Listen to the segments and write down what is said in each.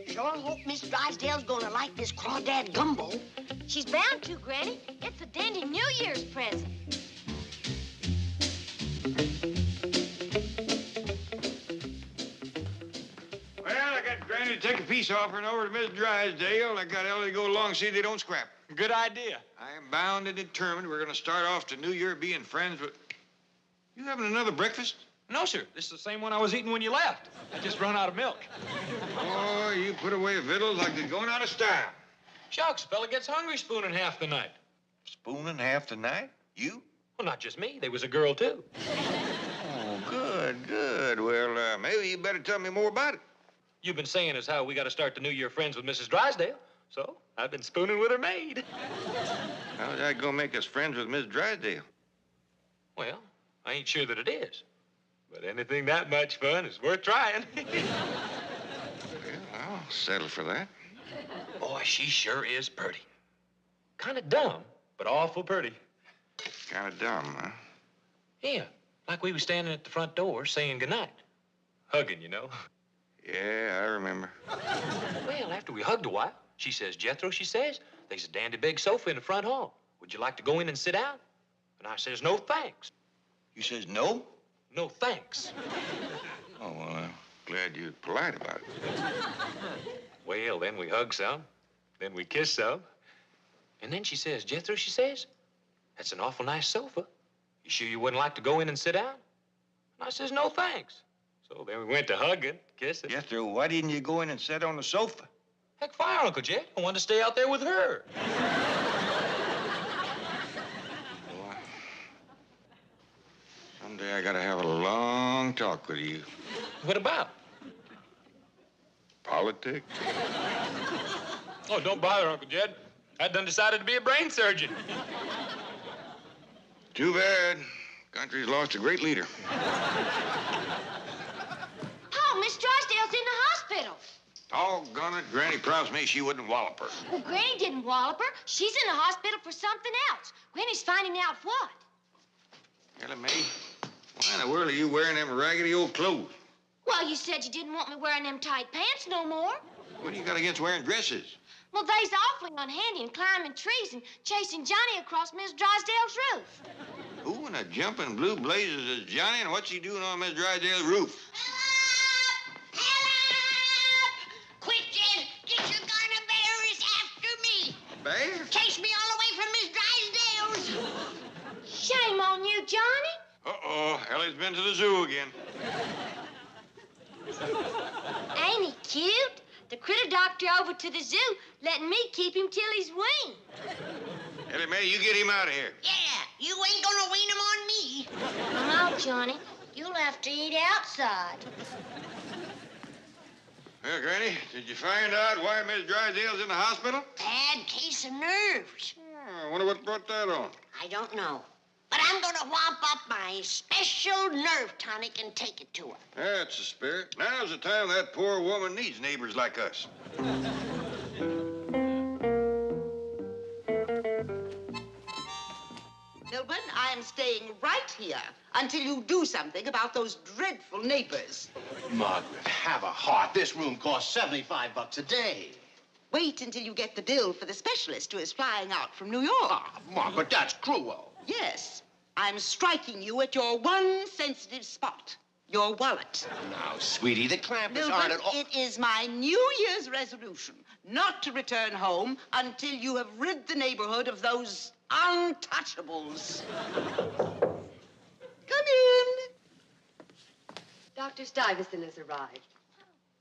Sure hope Miss Drysdale's gonna like this crawdad gumbo. She's bound to, Granny. It's a dandy New Year's present. Well, I got Granny to take a peace offering over to Miss Drysdale. I got Ellie to go along and see they don't scrap. Good idea. I am bound and determined we're going to start off the new year being friends with... You having another breakfast? No, sir. This is the same one I was eating when you left. I just run out of milk. Oh, you put away victuals like they're going out of style. Shucks, fella gets hungry spooning half the night. Spooning half the night? You? Well, not just me. There was a girl, too. Oh, good, good. Well, maybe you better tell me more about it. You've been saying as how we got to start the New Year friends with Mrs. Drysdale. So I've been spooning with her maid. How's that going to make us friends with Miss Drysdale? Well, I ain't sure that it is. But anything that much fun is worth trying. Well, I'll settle for that. Boy, she sure is pretty. Kind of dumb, but awful pretty. Kind of dumb, huh? Yeah, like we was standing at the front door saying goodnight. Hugging, you know. Yeah, I remember. Well, after we hugged a while, she says, Jethro, she says, there's a dandy big sofa in the front hall. Would you like to go in and sit down? And I says, no, thanks. You says no? No, thanks. Oh, well, I'm glad you're polite about it. Well, then we hugged some. Then we kissed some. And then she says, Jethro, she says, that's an awful nice sofa. You sure you wouldn't like to go in and sit down? And I says, no, thanks. So then we went to hugging, kissing. Jethro, why didn't you go in and sit on the sofa? Heck, fire, Uncle Jed. I wanted to stay out there with her. Boy, someday I gotta have a long talk with you. What about? Politics? Oh, don't bother, Uncle Jed. I done decided to be a brain surgeon. Too bad. Country's lost a great leader. Oh, Miss Drysdale's in the hospital. Doggone it, Granny promised me she wouldn't wallop her. Well, Granny didn't wallop her. She's in the hospital for something else. Granny's finding out what. Ellie Mae, why in the world are you wearing them raggedy old clothes? Well, you said you didn't want me wearing them tight pants no more. What do you got against wearing dresses? Well, they's awfully unhandy in climbing trees and chasing Johnny across Miss Drysdale's roof. Who in the jumping blue blazes is Johnny, and what's he doing on Miss Drysdale's roof? Help! Help! Quick, Jed! Get your gun, a bear is after me! Bear? Chase me all the way from Miss Drysdale's! Shame on you, Johnny. Uh-oh, Ellie's been to the zoo again. Ain't he cute? The critter doctor over to the zoo letting me keep him till he's weaned. Ellie Mae, you get him out of here. Yeah, you ain't gonna wean him on me. No, Johnny. You'll have to eat outside. Well, Granny, did you find out why Miss Drysdale's in the hospital? Bad case of nerves. Oh, I wonder what brought that on. I don't know. But I'm gonna whomp up my special nerve tonic and take it to her. That's the spirit. Now's the time that poor woman needs neighbors like us. Milburn, I am staying right here until you do something about those dreadful neighbors. Margaret, have a heart. This room costs $75 a day. Wait until you get the bill for the specialist who is flying out from New York. Ah, Margaret, that's cruel. Yes, I'm striking you at your one sensitive spot, your wallet. Now, sweetie, the clampers Milburn, aren't at all... it is my New Year's resolution not to return home until you have rid the neighborhood of those untouchables. Come in. Dr. Stuyvesant has arrived.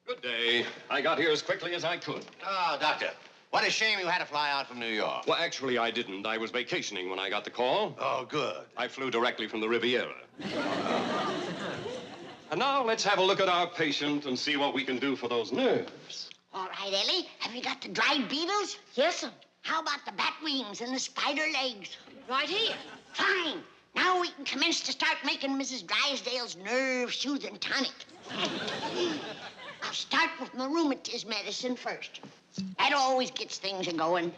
Good day. I got here as quickly as I could. Oh, Doctor, what a shame you had to fly out from New York. Well, actually, I didn't. I was vacationing when I got the call. Oh, good. I flew directly from the Riviera. And now let's have a look at our patient and see what we can do for those nerves. All right, Ellie, have you got the dried beetles? Yes, sir. How about the bat wings and the spider legs? Right here. Fine. Now we can commence to start making Mrs. Drysdale's nerve-soothing tonic. I'll start with my rheumatism medicine first. That always gets things a-going.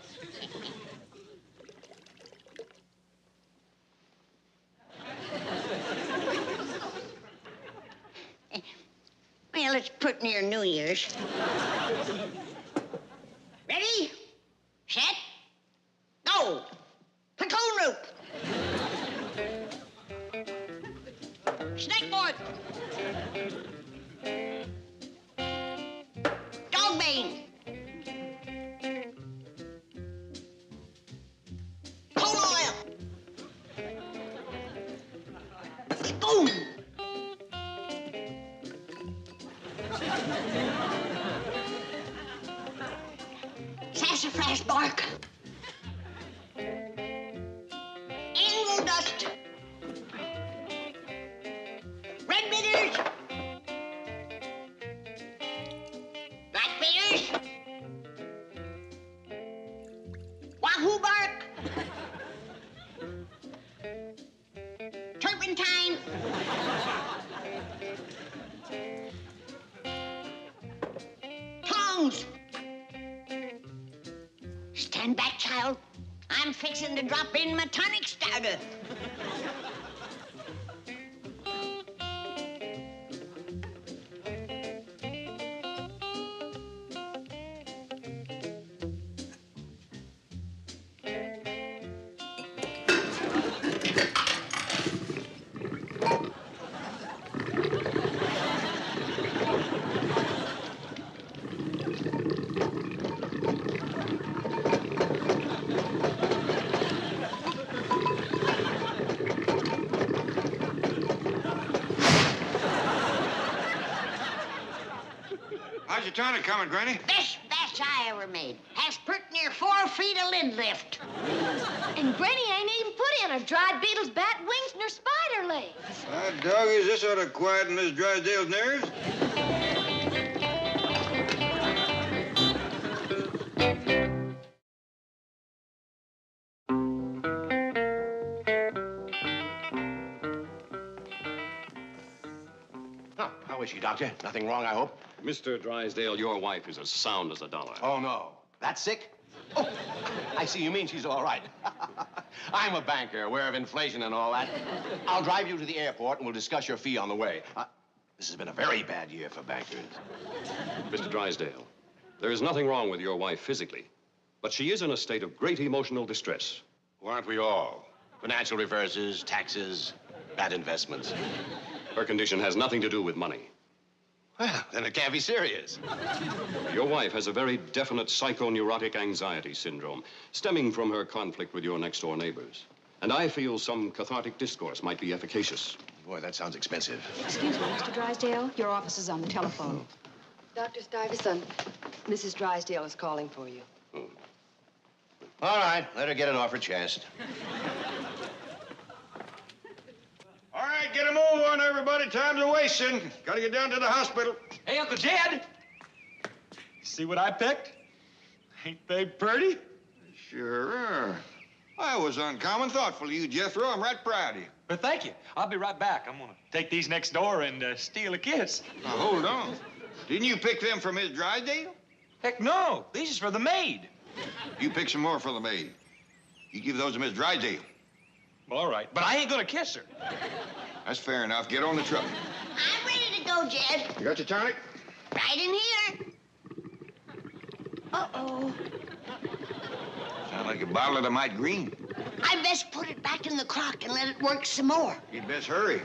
Well, it's pretty near New Year's. Ready? Set? Go! Platoon route! Snakeboard! Dog bane! Coal oil! Boom! Sassafras bark. Anvil dust. Red bitters. Black bitters. Wahoo bark. Turpentine. Tongs. Stand back, child. I'm fixing to drop in my tonic starter. How's your tonic coming, Granny? Best batch I ever made. Has pretty near 4 feet of lid lift. And Granny ain't even put in a dried beetle's bat wings nor spider legs. Doggies, this ought to quieten Miss Drysdale's nerves. Oh, how is she, Doctor? Nothing wrong, I hope? Mr. Drysdale, your wife is as sound as a dollar. Oh, no. That sick? Oh, I see. You mean she's all right. I'm a banker, aware of inflation and all that. I'll drive you to the airport, and we'll discuss your fee on the way. This has been a very bad year for bankers. Mr. Drysdale, there is nothing wrong with your wife physically, but she is in a state of great emotional distress. Well, aren't we all? Financial reverses, taxes, bad investments. Her condition has nothing to do with money. Well, then it can't be serious. Your wife has a very definite psychoneurotic anxiety syndrome stemming from her conflict with your next-door neighbors. And I feel some cathartic discourse might be efficacious. Boy, that sounds expensive. Excuse me, Mr. Drysdale. Your office is on the telephone. Dr. Stuyvesant, Mrs. Drysdale is calling for you. All right, let her get it off her chest. All right, get a move on, everybody. Time's a-wasting. Gotta get down to the hospital. Hey, Uncle Jed. See what I picked? Ain't they pretty? Sure are. I was uncommon thoughtful of you, Jethro. I'm right proud of you. But thank you. I'll be right back. I'm gonna take these next door and steal a kiss. Now, hold on. Didn't you pick them for Miss Drysdale? Heck no. These is for the maid. You pick some more for the maid. You give those to Miss Drysdale. All right, but I ain't gonna kiss her. That's fair enough. Get on the truck. I'm ready to go, Jed. You got your tonic? Right in here. Uh-oh. Sound like a bottle of the Might Green. I best put it back in the clock and let it work some more. You'd best hurry.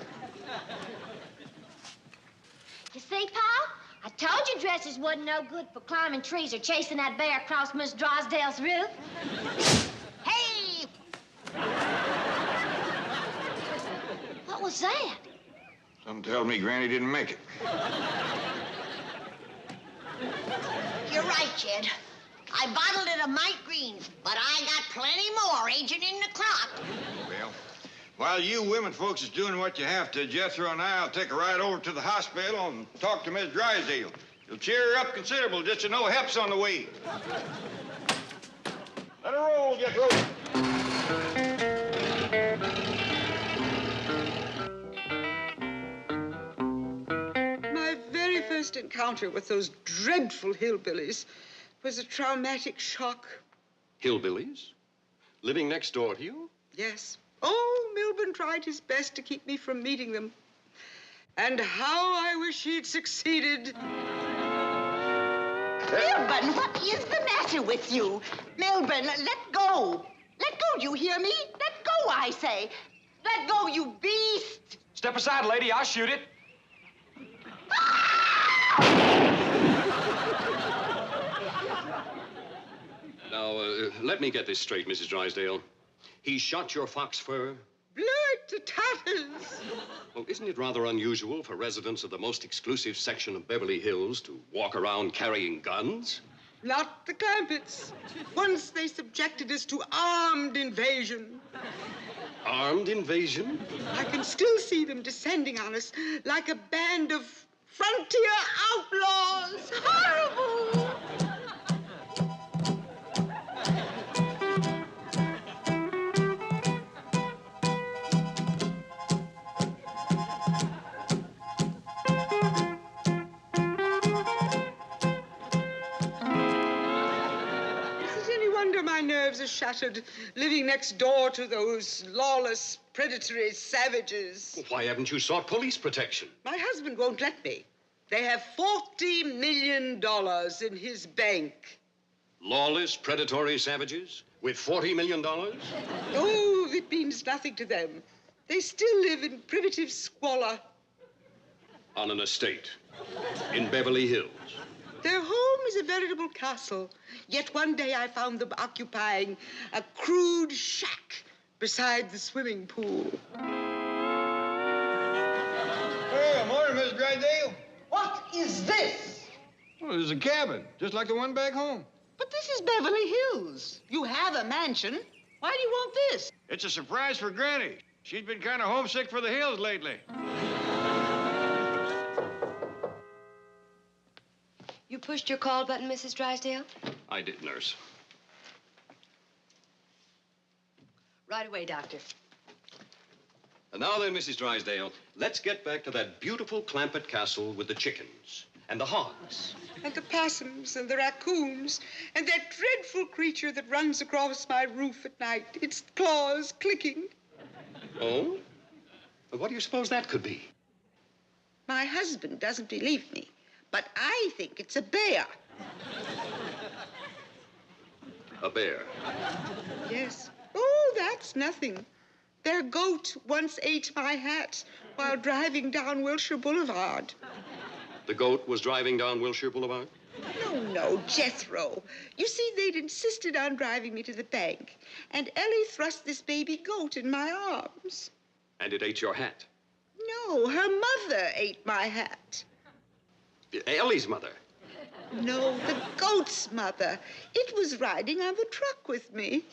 You see, Pa? I told you dresses wasn't no good for climbing trees or chasing that bear across Miss Drysdale's roof. Hey! What was that? Some tell me Granny didn't make it. You're right, Jed. I bottled it a Mite Green, but I got plenty more aging in the clock. Well, while you women folks is doing what you have to, Jethro and I'll take a ride over to the hospital and talk to Miss Drysdale. It'll cheer her up considerable just to know help's on the way. Let her roll, Jethro. My very first encounter with those dreadful hillbillies was a traumatic shock. Hillbillies? Living next door to you? Yes. Oh, Milburn tried his best to keep me from meeting them. And how I wish he'd succeeded. Milburn, what is the matter with you? Milburn, let go. Let go, you hear me? Let go, I say. Let go, you beast. Step aside, lady. I'll shoot it. Now, let me get this straight, Mrs. Drysdale. He shot your fox fur? Blew it to tatters. Well, isn't it rather unusual for residents of the most exclusive section of Beverly Hills to walk around carrying guns? Not the Clampetts. Once they subjected us to armed invasion. Armed invasion? I can still see them descending on us like a band of frontier outlaws. Horrible! My nerves are shattered, living next door to those lawless, predatory savages. Well, why haven't you sought police protection? My husband won't let me. They have $40 million in his bank. Lawless, predatory savages with $40 million? Oh, it means nothing to them. They still live in primitive squalor. On an estate in Beverly Hills. Their home is a veritable castle. Yet one day I found them occupying a crude shack beside the swimming pool. Well, morning, Miss Drysdale. What is this? Well, there's a cabin, just like the one back home. But this is Beverly Hills. You have a mansion. Why do you want this? It's a surprise for Granny. She's been kind of homesick for the hills lately. You pushed your call button, Mrs. Drysdale? I did, nurse. Right away, Doctor. And now then, Mrs. Drysdale, let's get back to that beautiful Clampett castle with the chickens and the hogs. And the possums and the raccoons and that dreadful creature that runs across my roof at night, its claws clicking. Oh? Well, what do you suppose that could be? My husband doesn't believe me, but I think it's a bear. A bear? Yes. Oh, that's nothing. Their goat once ate my hat while driving down Wilshire Boulevard. The goat was driving down Wilshire Boulevard? No, Jethro. You see, they'd insisted on driving me to the bank, and Ellie thrust this baby goat in my arms. And it ate your hat? No, her mother ate my hat. Ellie's mother? No, the goat's mother. It was riding on the truck with me.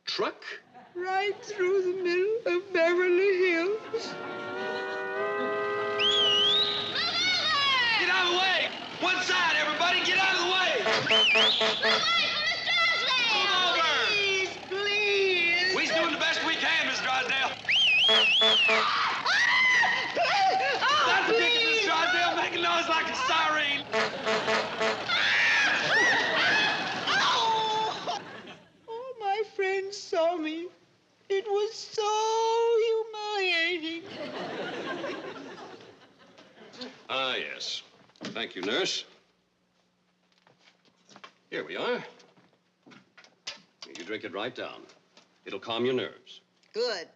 Truck? Right through the middle of Beverly Hills. Get out of the way! One side, everybody, get out of the way! Come over! Please, please. We's doing the best we can, Miss Drysdale. That's ridiculous, Miss Drysdale, making noise like a siren. Oh, my friends saw me. It was so humiliating. Ah, yes. Thank you, nurse. Here we are. You drink it right down. It'll calm your nerves. Good.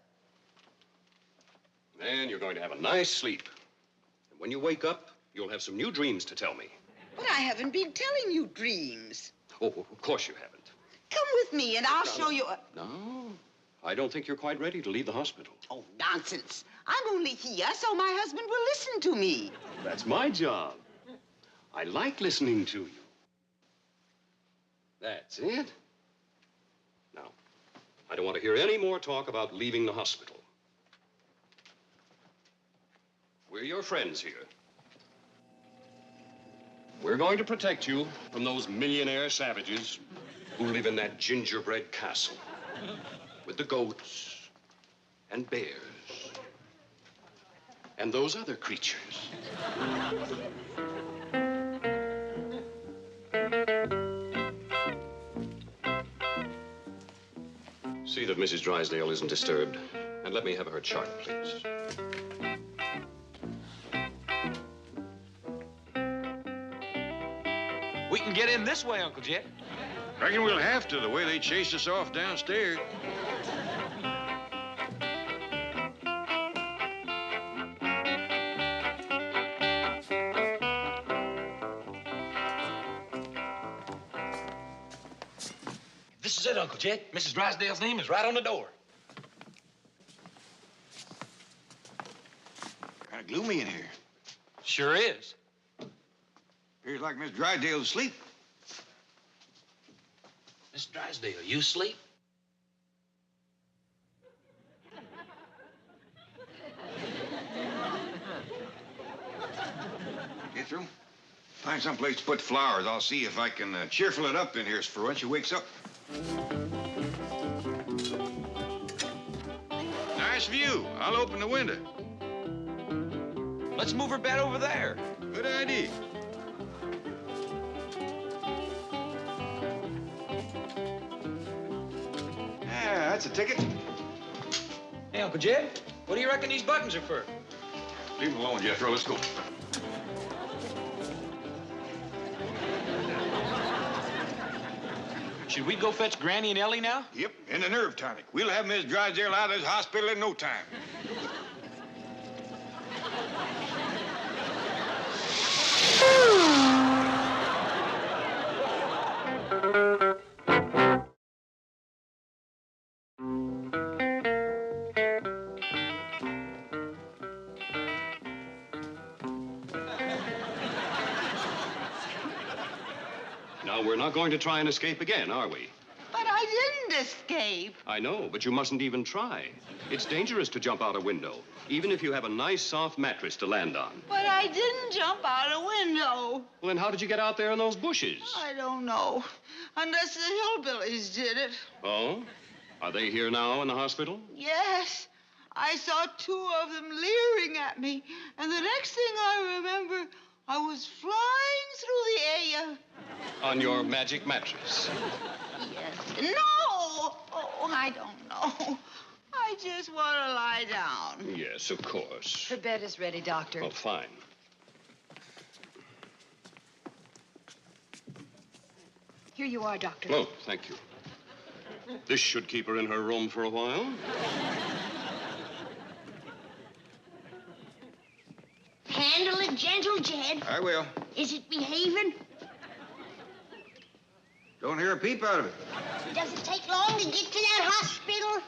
And you're going to have a nice sleep. And when you wake up, you'll have some new dreams to tell me. But I haven't been telling you dreams. Oh, of course you haven't. Come with me and I'll show you. No, I don't think you're quite ready to leave the hospital. Oh, nonsense. I'm only here so my husband will listen to me. That's my job. I like listening to you. That's it. Now, I don't want to hear any more talk about leaving the hospital. We're your friends here. We're going to protect you from those millionaire savages who live in that gingerbread castle with the goats and bears and those other creatures. See that Mrs. Drysdale isn't disturbed. And let me have her chart, please. We can get in this way, Uncle Jed. Reckon we'll have to, the way they chased us off downstairs. This is it, Uncle Jed. Mrs. Drysdale's name is right on the door. Kind of gloomy in here. Sure is. Appears like Miss Drysdale's asleep. Miss Drysdale, you asleep? Get through. Find some place to put the flowers. I'll see if I can cheerful it up in here for when she wakes up. Nice view. I'll open the window. Let's move her bed over there. Good idea. Yeah, that's a ticket. Hey, Uncle Jed, what do you reckon these buttons are for? Leave them alone, Jethro. Let's go. Should we go fetch Granny and Ellie now? Yep, and the nerve tonic. We'll have Miss Drysdale out of this hospital in no time. Now, we're not going to try and escape again, are we? But I didn't escape. I know, but you mustn't even try. It's dangerous to jump out a window, even if you have a nice, soft mattress to land on. But I didn't jump out a window. Well, then how did you get out there in those bushes? I don't know. Unless the hillbillies did it. Oh? Are they here now in the hospital? Yes. I saw two of them leering at me. And the next thing I remember, I was flying through the air. On your magic mattress? Yes. No! Oh, I don't know. I just want to lie down. Yes, of course. Her bed is ready, Doctor. Oh, fine. Here you are, Doctor. Oh, thank you. This should keep her in her room for a while. Handle it gentle, Jed. I will. Is it behaving? Don't hear a peep out of it. Does it take long to get to that hospital?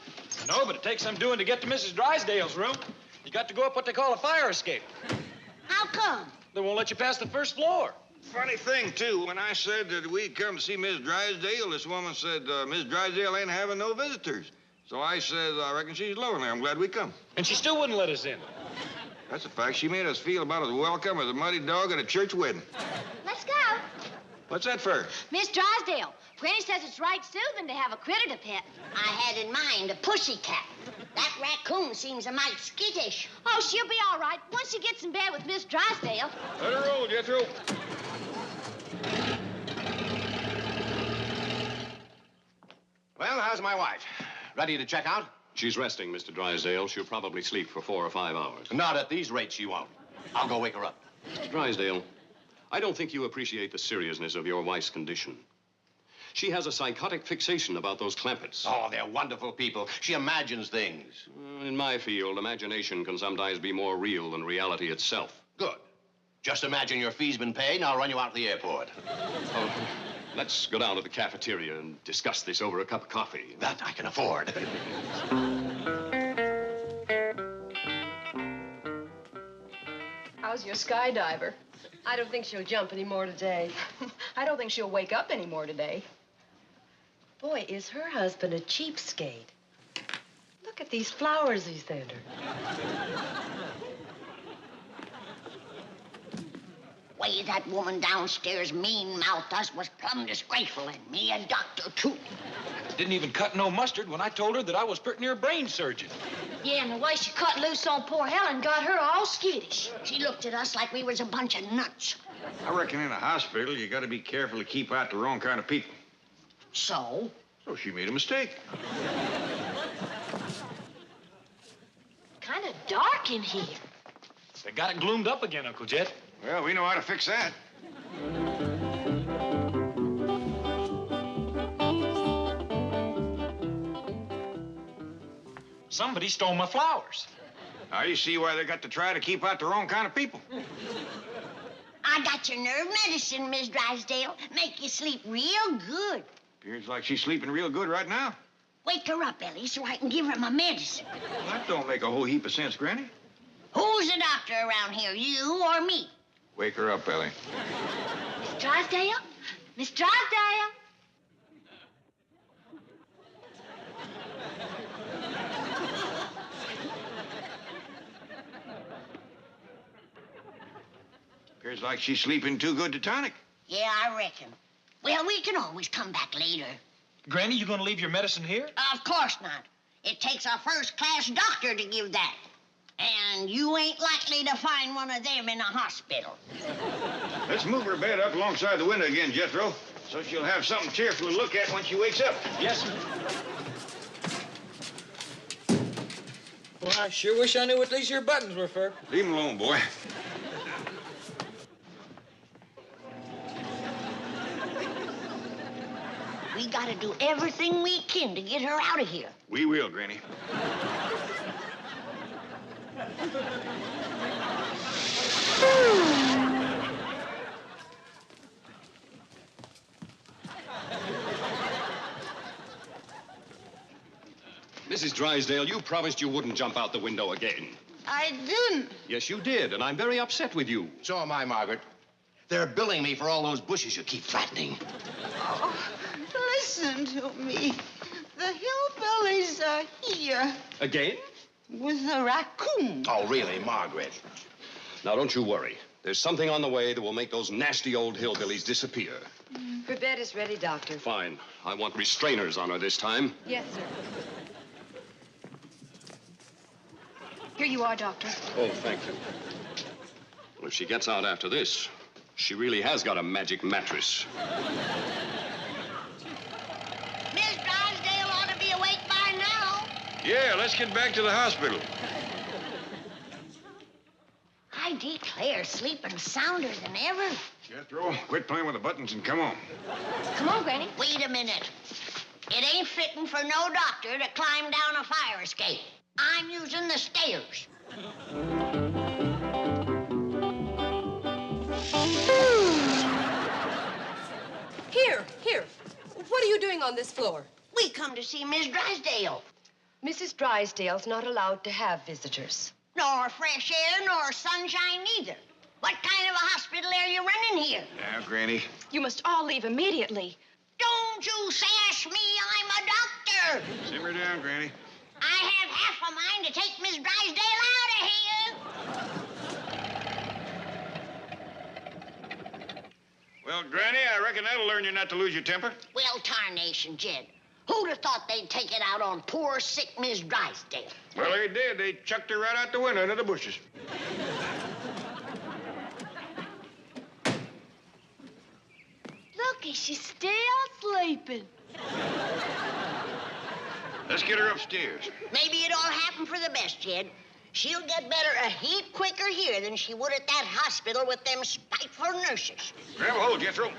No, but it takes some doing to get to Mrs. Drysdale's room. You got to go up what they call a fire escape. How come? They won't let you pass the first floor. Funny thing, too, when I said that we'd come to see Miss Drysdale, this woman said, Miss Drysdale ain't having no visitors. So I said, I reckon she's lonely. I'm glad we come. And she still wouldn't let us in. That's a fact. She made us feel about as welcome as a muddy dog at a church wedding. Let's go. What's that for? Miss Drysdale, Granny says it's right soothing to have a critter to pet. I had in mind a pussy cat. That raccoon seems a mite skittish. Oh, she'll be all right once she gets in bed with Miss Drysdale. Let her roll, Jethro. Well, how's my wife? Ready to check out? She's resting, Mr. Drysdale. She'll probably sleep for 4 or 5 hours. Not at these rates, she won't. I'll go wake her up. Mr. Drysdale, I don't think you appreciate the seriousness of your wife's condition. She has a psychotic fixation about those Clampetts. Oh, they're wonderful people. She imagines things. In my field, imagination can sometimes be more real than reality itself. Good. Just imagine your fee's been paid, and I'll run you out to the airport. Oh, let's go down to the cafeteria and discuss this over a cup of coffee. That I can afford. How's your skydiver? I don't think she'll jump any more today. I don't think she'll wake up any more today. Boy, is her husband a cheapskate. Look at these flowers he sent her. Way that woman downstairs mean-mouthed us was plumb disgraceful, and me a doctor, too. Didn't even cut no mustard when I told her that I was pretty near a brain surgeon. Yeah, and the way she cut loose on poor Helen got her all skittish. She looked at us like we was a bunch of nuts. I reckon in a hospital, you got to be careful to keep out the wrong kind of people. So? So she made a mistake. Kind of dark in here. They got it gloomed up again, Uncle Jed. Well, we know how to fix that. Somebody stole my flowers. Now you see why they got to try to keep out the wrong kind of people. I got your nerve medicine, Miss Drysdale. Make you sleep real good. Appears like she's sleeping real good right now. Wake her up, Ellie, so I can give her my medicine. Well, that don't make a whole heap of sense, Granny. Who's the doctor around here, you or me? Wake her up, Ellie. Miss Drysdale? Miss Drysdale? Appears like she's sleeping too good to tonic. Yeah, I reckon. Well, we can always come back later. Granny, you gonna leave your medicine here? Of course not. It takes a first-class doctor to give that. And you ain't likely to find one of them in a hospital. Let's move her bed up alongside the window again, Jethro, so she'll have something cheerful to look at when she wakes up. Yes, sir. Well, I sure wish I knew what these here buttons were for. Leave him alone, boy. We gotta do everything we can to get her out of here. We will, Granny. Mrs. Drysdale, you promised you wouldn't jump out the window again. I didn't. Yes, you did, and I'm very upset with you. So am I, Margaret. They're billing me for all those bushes you keep flattening. Oh, listen to me. The hillbillies are here Again? with a raccoon. Oh, really, Margaret? Now, don't you worry. There's something on the way that will make those nasty old hillbillies disappear. Her bed is ready, Doctor. Fine. I want restrainers on her this time. Yes, sir. Here you are, Doctor. Oh, thank you. Well, if she gets out after this, she really has got a magic mattress. Miss Drysdale ought to be awake by now. Yeah, let's get back to the hospital. I declare, sleeping sounder than ever. Jethro, quit playing with the buttons and come on. Come on, Granny. Wait a minute. It ain't fitting for no doctor to climb down a fire escape. I'm using the stairs. Here. What are you doing on this floor? We come to see Miss Drysdale. Mrs. Drysdale's not allowed to have visitors. Nor fresh air, nor sunshine neither. What kind of a hospital are you running here? Now, Granny. You must all leave immediately. Don't you sass me, I'm a doctor. Simmer down, Granny. I have half a mind to take Miss Drysdale out of here. Well, Granny, I reckon that'll learn you not to lose your temper. Well, tarnation, Jed. Who'd have thought they'd take it out on poor, sick Miss Drysdale? Well, they did. They chucked her right out the window into the bushes. Look, she's still sleeping. Let's get her upstairs. Maybe it all happened for the best, Jed. She'll get better a heap quicker here than she would at that hospital with them spiteful nurses. Grab a hold, Jethro.